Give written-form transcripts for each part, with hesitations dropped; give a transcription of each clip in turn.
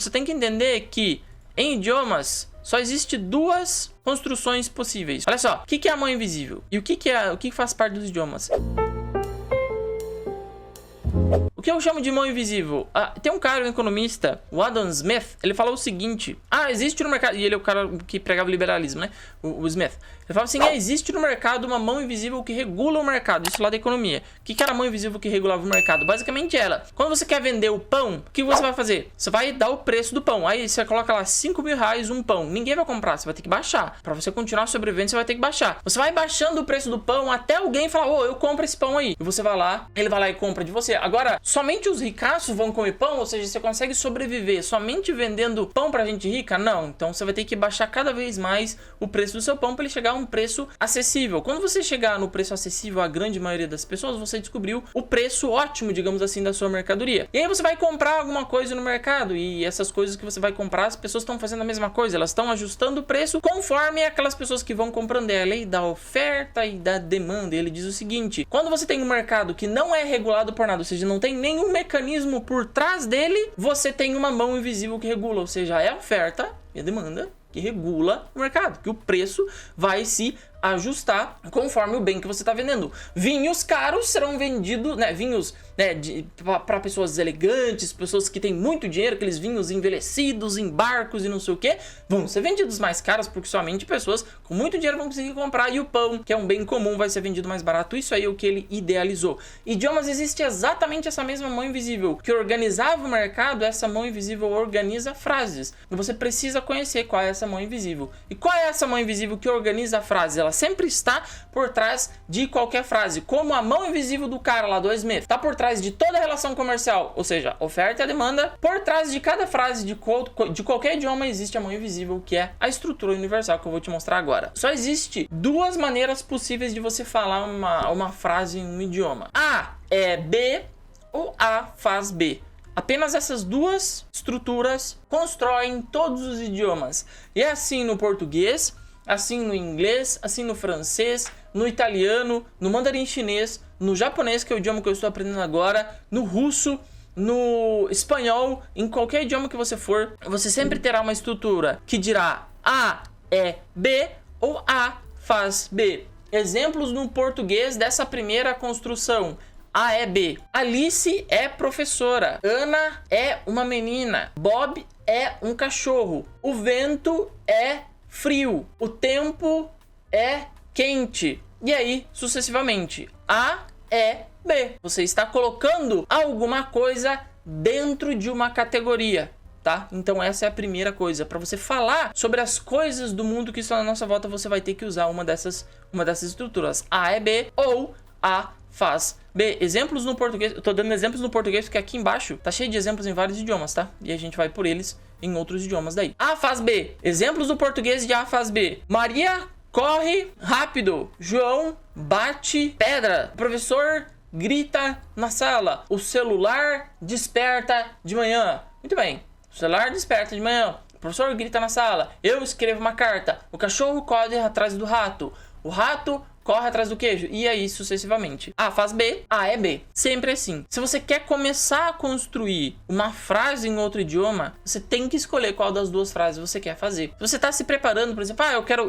você tem que entender que em idiomas só existe duas construções possíveis. Olha só, o que é a mão invisível? E o que faz parte dos idiomas? O que eu chamo de mão invisível? Tem um cara, um economista, o Adam Smith, ele falou o seguinte: existe no mercado, e ele é o cara que pregava o liberalismo, né? O Smith. Ele falava assim: existe no mercado uma mão invisível que regula o mercado. Isso lá da economia. O que era a mão invisível que regulava o mercado? Basicamente ela. Quando você quer vender o pão, o que você vai fazer? Você vai dar o preço do pão. Aí você coloca lá 5 mil reais um pão. Ninguém vai comprar, você vai ter que baixar. Pra você continuar sobrevivendo, você vai ter que baixar. Você vai baixando o preço do pão até alguém falar: eu compro esse pão aí. E você vai lá, ele vai lá e compra de você. Agora, somente os ricaços vão comer pão? Ou seja, você consegue sobreviver somente vendendo pão pra gente rica? Não. Então você vai ter que baixar cada vez mais o preço do seu pão para ele chegar a um preço acessível. Quando você chegar no preço acessível à grande maioria das pessoas, você descobriu o preço ótimo, digamos assim, da sua mercadoria. E aí você vai comprar alguma coisa no mercado e essas coisas que você vai comprar, as pessoas estão fazendo a mesma coisa. Elas estão ajustando o preço conforme aquelas pessoas que vão comprando. É a lei da oferta e da demanda. E ele diz o seguinte: quando você tem um mercado que não é regulado por nada, ou seja, não tem nenhum mecanismo por trás dele, você tem uma mão invisível que regula, ou seja, é a oferta e a demanda que regula o mercado, que o preço vai se ajustar conforme o bem que você está vendendo. Vinhos caros serão vendidos, né? Vinhos, né, para pessoas elegantes, pessoas que têm muito dinheiro, aqueles vinhos envelhecidos em barcos e não sei o que, vão ser vendidos mais caros porque somente pessoas com muito dinheiro vão conseguir comprar. E o pão, que é um bem comum, vai ser vendido mais barato. Isso aí é o que ele idealizou. Idiomas, existe exatamente essa mesma mão invisível que organizava o mercado. Essa mão invisível organiza frases. E você precisa conhecer qual é essa mão invisível. E qual é essa mão invisível que organiza a frase? Ela sempre está por trás de qualquer frase, como a mão invisível do cara lá do Smith está por trás de toda a relação comercial, ou seja, oferta e demanda. Por trás de cada frase de qualquer idioma existe a mão invisível, que é a estrutura universal que eu vou te mostrar agora. Só existe duas maneiras possíveis de você falar uma frase em um idioma: A é B ou A faz B. Apenas essas duas estruturas constroem todos os idiomas. E é assim no português, assim no inglês, assim no francês, no italiano, no mandarim chinês, no japonês, que é o idioma que eu estou aprendendo agora, no russo, no espanhol, em qualquer idioma que você for, você sempre terá uma estrutura que dirá A é B ou A faz B. Exemplos no português dessa primeira construção: A é B. Alice é professora. Ana é uma menina. Bob é um cachorro. O vento é frio. O tempo é quente. E aí, sucessivamente. A é B. Você está colocando alguma coisa dentro de uma categoria, tá? Então essa é a primeira coisa. Para você falar sobre as coisas do mundo que estão à nossa volta, você vai ter que usar uma dessas estruturas. A é B ou A faz B. Exemplos no português. Eu tô dando exemplos no português porque aqui embaixo tá cheio de exemplos em vários idiomas, tá? E a gente vai por eles em outros idiomas daí. A faz B. Exemplos do português de A faz B. Maria corre rápido. João bate pedra. O professor grita na sala. O celular desperta de manhã. Muito bem. O celular desperta de manhã. O professor grita na sala. Eu escrevo uma carta. O cachorro corre atrás do rato. O rato corre atrás do queijo. E aí sucessivamente. A faz B, A é B. Sempre assim. Se você quer começar a construir uma frase em outro idioma, você tem que escolher qual das duas frases você quer fazer. Se você está se preparando, por exemplo, eu quero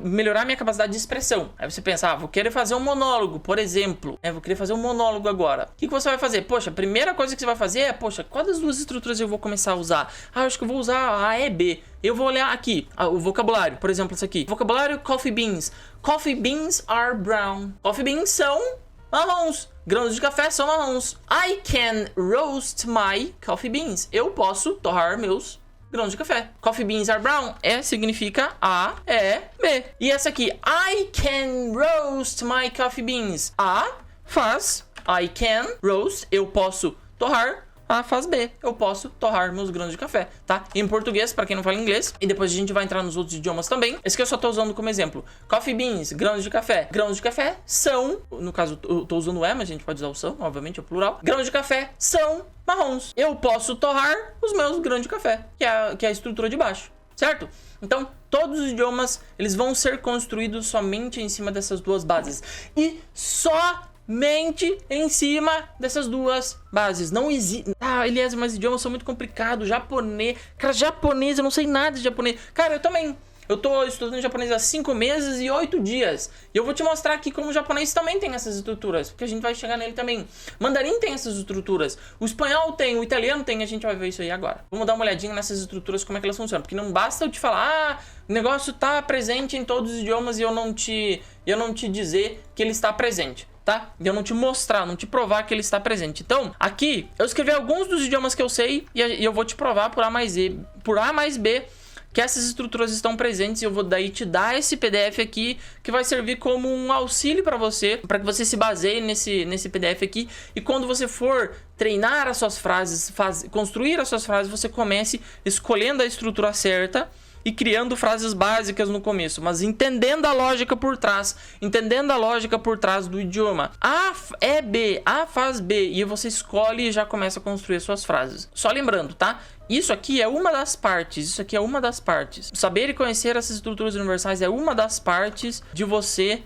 melhorar minha capacidade de expressão. Aí você pensa, vou querer fazer um monólogo, por exemplo. Vou querer fazer um monólogo agora. O que você vai fazer? Poxa, a primeira coisa que você vai fazer é, qual das duas estruturas eu vou começar a usar? Eu acho que eu vou usar A é B. Eu vou olhar aqui, o vocabulário, por exemplo, isso aqui. Vocabulário, coffee beans. Coffee beans are brown. Coffee beans são marrons. Grãos de café são marrons. I can roast my coffee beans. Eu posso torrar meus grãos de café. Coffee beans are brown significa A, é, B. E essa aqui, I can roast my coffee beans. A faz I can roast, eu posso torrar. A faz B, eu posso torrar meus grãos de café, tá? Em português, para quem não fala inglês, e depois a gente vai entrar nos outros idiomas também. Esse que eu só tô usando como exemplo. Coffee beans, grãos de café. Grãos de café são, no caso eu tô usando mas a gente pode usar o são, obviamente é o plural. Grãos de café são marrons. Eu posso torrar os meus grãos de café, que é a estrutura de baixo, certo? Então, todos os idiomas, eles vão ser construídos somente em cima dessas duas bases. E só somente em cima dessas duas bases. Não existe... Ah, Eliezer, mas idiomas são muito complicados. Japonês... Cara, japonês, eu não sei nada de japonês. Cara, eu também... Eu tô estudando japonês há 5 meses e 8 dias. E eu vou te mostrar aqui como o japonês também tem essas estruturas. Porque a gente vai chegar nele também. Mandarim tem essas estruturas. O espanhol tem, o italiano tem. A gente vai ver isso aí agora. Vamos dar uma olhadinha nessas estruturas, como é que elas funcionam. Porque não basta eu te falar, ah, o negócio tá presente em todos os idiomas e eu não te dizer que ele está presente. Tá? E eu não te mostrar, não te provar que ele está presente. Então, aqui, eu escrevi alguns dos idiomas que eu sei e eu vou te provar por A mais B, que essas estruturas estão presentes, e eu vou daí te dar esse PDF aqui, que vai servir como um auxílio para que você se baseie nesse PDF aqui, e quando você for treinar as suas frases, construir as suas frases, você comece escolhendo a estrutura certa e criando frases básicas no começo, mas entendendo a lógica por trás, do idioma. A é B, A faz B, e você escolhe e já começa a construir suas frases. Só lembrando, tá? Isso aqui é uma das partes, Saber e conhecer essas estruturas universais é uma das partes de você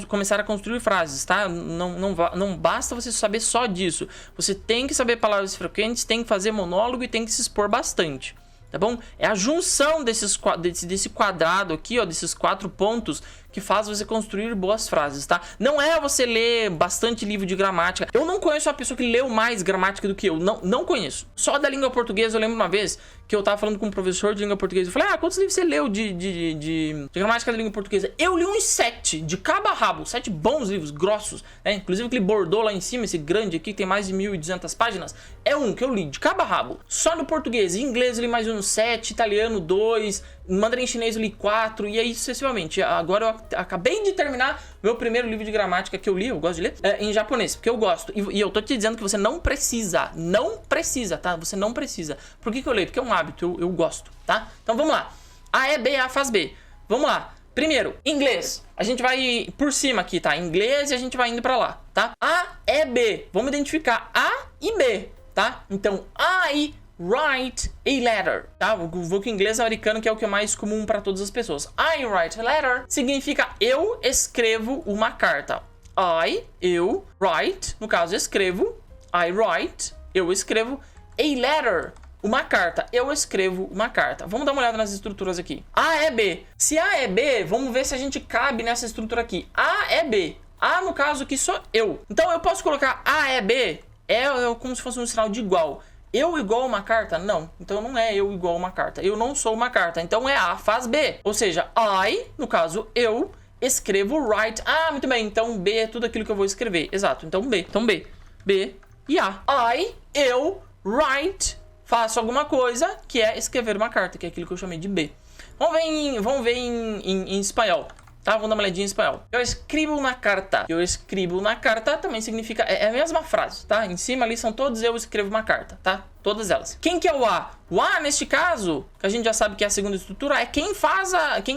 começar a construir frases, tá? Não basta você saber só disso. Você tem que saber palavras frequentes, tem que fazer monólogo e tem que se expor bastante. Tá bom? É a junção desse quadrado aqui, ó, desses 4 pontos, que faz você construir boas frases, tá? Não é você ler bastante livro de gramática. Eu não conheço uma pessoa que leu mais gramática do que eu. Não conheço. Só da língua portuguesa, eu lembro uma vez que eu tava falando com um professor de língua portuguesa. Eu falei, ah, quantos livros você leu de gramática da língua portuguesa? Eu li uns 7, de cabo a rabo. 7 bons livros, grossos, né? Inclusive aquele Bordeaux lá em cima, esse grande aqui, que tem mais de 1.200 páginas. É um que eu li, de cabo a rabo. Só no português. Em inglês eu li mais uns 7, italiano 2, mandarim chinês eu li 4, e aí sucessivamente. Agora eu acabei de terminar meu primeiro livro de gramática que eu li, eu gosto de ler, em japonês, porque eu gosto. E eu tô te dizendo que você não precisa, tá? Você não precisa. Por que eu leio? Porque é um hábito, eu gosto, tá? Então vamos lá. A é B, A faz B. Vamos lá. Primeiro, inglês. A gente vai por cima aqui, tá? Inglês, e a gente vai indo pra lá, tá? A é B. Vamos identificar A e B, tá? Então, I write a letter, tá? Vou com o inglês americano, que é o que é mais comum para todas as pessoas. I write a letter significa eu escrevo uma carta. Eu, write, no caso escrevo, I write, eu escrevo, a letter, uma carta, eu escrevo uma carta. Vamos dar uma olhada nas estruturas aqui. A é B. Se A é B, vamos ver se a gente cabe nessa estrutura aqui. A é B. A, no caso aqui, sou eu. Então eu posso colocar A é B, é como se fosse um sinal de igual. Eu igual uma carta? Não. Então não é eu igual uma carta. Eu não sou uma carta. Então é A faz B. Ou seja, I, no caso, eu escrevo write. Ah, muito bem. Então B é tudo aquilo que eu vou escrever. Exato. Então B. Então B. B e A. Eu, write, faço alguma coisa que é escrever uma carta, que é aquilo que eu chamei de B. Vamos ver em espanhol. Tá, vamos dar uma olhadinha em espanhol. Eu escrevo uma carta. Eu escrevo uma carta também significa... É a mesma frase, tá? Em cima ali são todos eu escrevo uma carta, tá? Todas elas. Quem que é o A? O A, neste caso, que a gente já sabe que é a segunda estrutura, é quem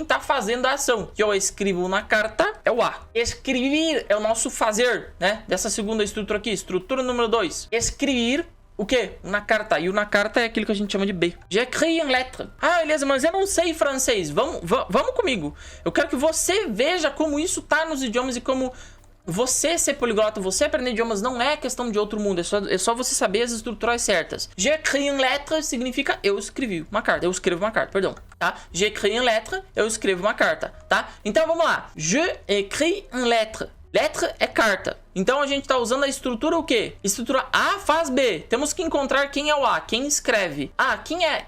tá fazendo a ação. Que eu escrevo uma carta é o A. Escrever é o nosso fazer, né? Dessa segunda estrutura aqui. Estrutura número 2. Escrever... O quê? Uma carta. E uma carta é aquilo que a gente chama de B. J'écris une lettre. Ah, beleza, mas eu não sei francês. Vamos comigo. Eu quero que você veja como isso tá nos idiomas e como você ser poliglota, você aprender idiomas não é questão de outro mundo. É só você saber as estruturas certas. J'écris une lettre significa eu escrevi uma carta. Eu escrevo uma carta, perdão. Tá? J'écris une lettre, eu escrevo uma carta, tá? Então vamos lá. Je écris une lettre. Letra é carta. Então a gente tá usando a estrutura o quê? Estrutura A faz B. Temos que encontrar quem é o A, quem escreve. Ah,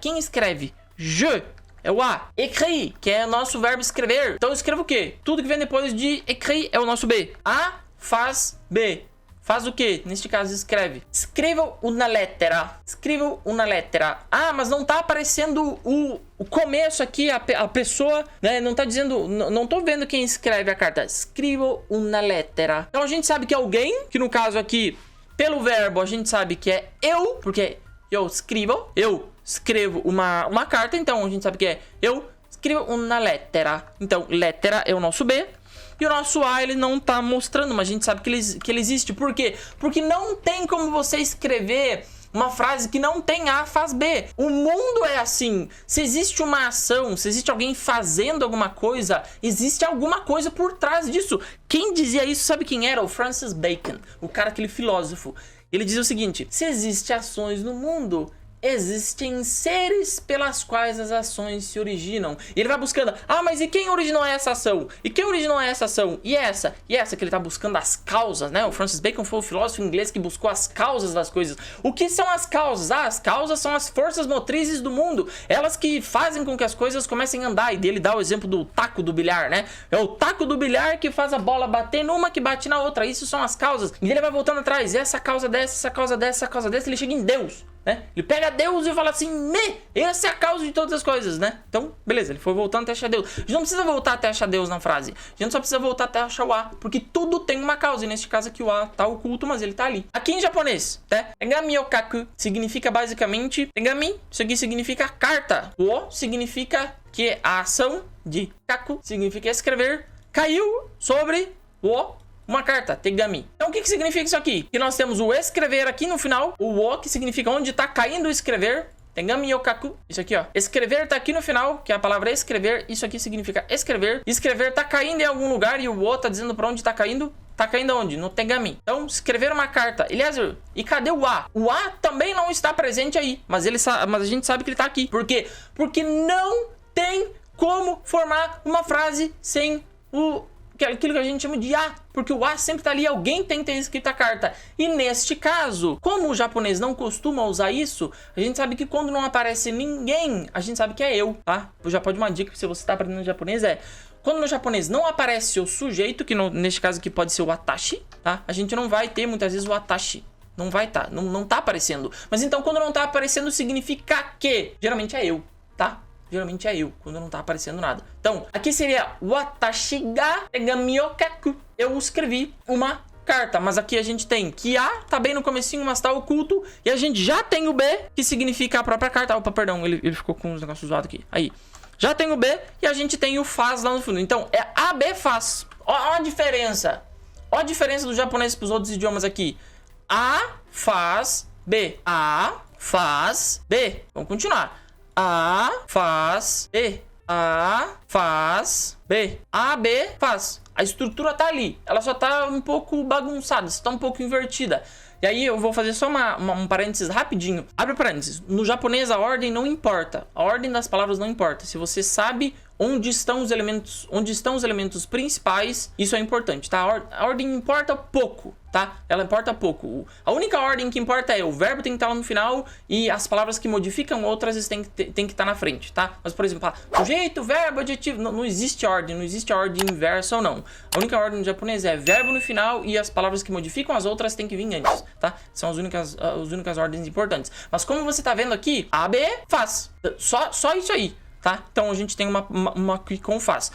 quem escreve? Je é o A. Écrit, que é o nosso verbo escrever. Então eu escrevo o quê? Tudo que vem depois de écrit é o nosso B. A faz B. Faz o quê? Neste caso, escreve. Escreva uma lettera. Escreva uma lettera. Ah, mas não tá aparecendo o começo aqui, a pessoa, né? Não tá dizendo... Não tô vendo quem escreve a carta. Escreva uma lettera. Então a gente sabe que alguém, que no caso aqui, pelo verbo, a gente sabe que é eu, porque eu escrevo uma carta, então a gente sabe que é eu escrevo uma lettera. Então, lettera é o nosso B. E o nosso A, ele não tá mostrando, mas a gente sabe que ele existe. Por quê? Porque não tem como você escrever Uma frase que não tem A faz B. O mundo é assim. Se existe uma ação, se existe alguém fazendo alguma coisa, existe alguma coisa por trás disso. Quem dizia isso, sabe quem era? O Francis Bacon, o cara, aquele filósofo. Ele dizia o seguinte: se existem ações no mundo, existem seres pelas quais as ações se originam. E ele vai buscando, mas e quem originou essa ação? E quem originou essa ação? E essa? E essa? Que ele tá buscando as causas, né? O Francis Bacon foi o filósofo inglês que buscou as causas das coisas. O que são as causas? As causas são as forças motrizes do mundo. Elas que fazem com que as coisas comecem a andar. E dele dá o exemplo do taco do bilhar, né? É o taco do bilhar que faz a bola bater numa que bate na outra. Isso são as causas. E ele vai voltando atrás. Essa causa dessa, essa causa dessa, essa causa dessa. Ele chega em Deus, né? Ele pega Deus e fala assim: essa é a causa de todas as coisas, né? Então, beleza, ele foi voltando até achar Deus. A gente não precisa voltar até achar Deus na frase. A gente só precisa voltar até achar o A, porque tudo tem uma causa. E neste caso aqui o A tá oculto, mas ele tá ali. Aqui em japonês, né? Tegami o kaku significa basicamente Tegami, isso aqui significa carta. O significa que a ação de kaku significa escrever, caiu sobre o uma carta, tegami. Então o que significa isso aqui? Que nós temos o escrever aqui no final, o o que significa onde tá caindo o escrever, tegami yokaku, isso aqui ó. Escrever tá aqui no final, que é a palavra escrever, isso aqui significa escrever. Escrever tá caindo em algum lugar e o o tá dizendo pra onde tá caindo. Tá caindo aonde? No tegami. Então, escrever uma carta. Eliezer, e cadê o A? O A também não está presente aí, mas a gente sabe que ele tá aqui. Por quê? Porque não tem como formar uma frase sem aquilo que a gente chama de A, porque o A sempre tá ali, alguém tem que ter escrito a carta. E neste caso, como o japonês não costuma usar isso, a gente sabe que quando não aparece ninguém, a gente sabe que é eu, tá? Já pode uma dica, se você tá aprendendo japonês, quando no japonês não aparece o sujeito, que neste caso aqui pode ser o atashi, tá? A gente não vai ter muitas vezes o atashi. Não vai tá, não tá aparecendo. Mas então quando não tá aparecendo significa que geralmente é eu, tá? Geralmente é eu, quando não tá aparecendo nada. Então, aqui seria Watashi ga tegami o kaku. Eu escrevi uma carta, mas aqui a gente tem que A tá bem no comecinho, mas tá oculto. E a gente já tem o B, que significa a própria carta. Opa, perdão, ele ficou com os negócios zoados aqui. Aí, já tem o B e a gente tem o faz lá no fundo. Então, é A, B, faz. Ó a diferença. Ó a diferença do japonês pros outros idiomas aqui. A, faz, B. A, faz, B. Vamos continuar. A, faz, B. A, faz, B. A, B, faz. A estrutura tá ali. Ela só tá um pouco bagunçada, só tá um pouco invertida. E aí eu vou fazer só um parênteses rapidinho. Abre parênteses. No japonês a ordem não importa. A ordem das palavras não importa. Se você sabe onde estão os elementos principais, isso é importante, tá? A ordem importa pouco, tá? Ela importa pouco. A única ordem que importa é o verbo tem que estar lá no final e as palavras que modificam outras tem que estar na frente, tá? Mas, por exemplo, sujeito, verbo, adjetivo, não existe ordem, não existe ordem inversa ou não. A única ordem no japonês é verbo no final e as palavras que modificam as outras tem que vir antes, tá? São as únicas ordens importantes. Mas como você tá vendo aqui, A, B, faz. Só isso aí. Tá? Então a gente tem uma aqui com faz.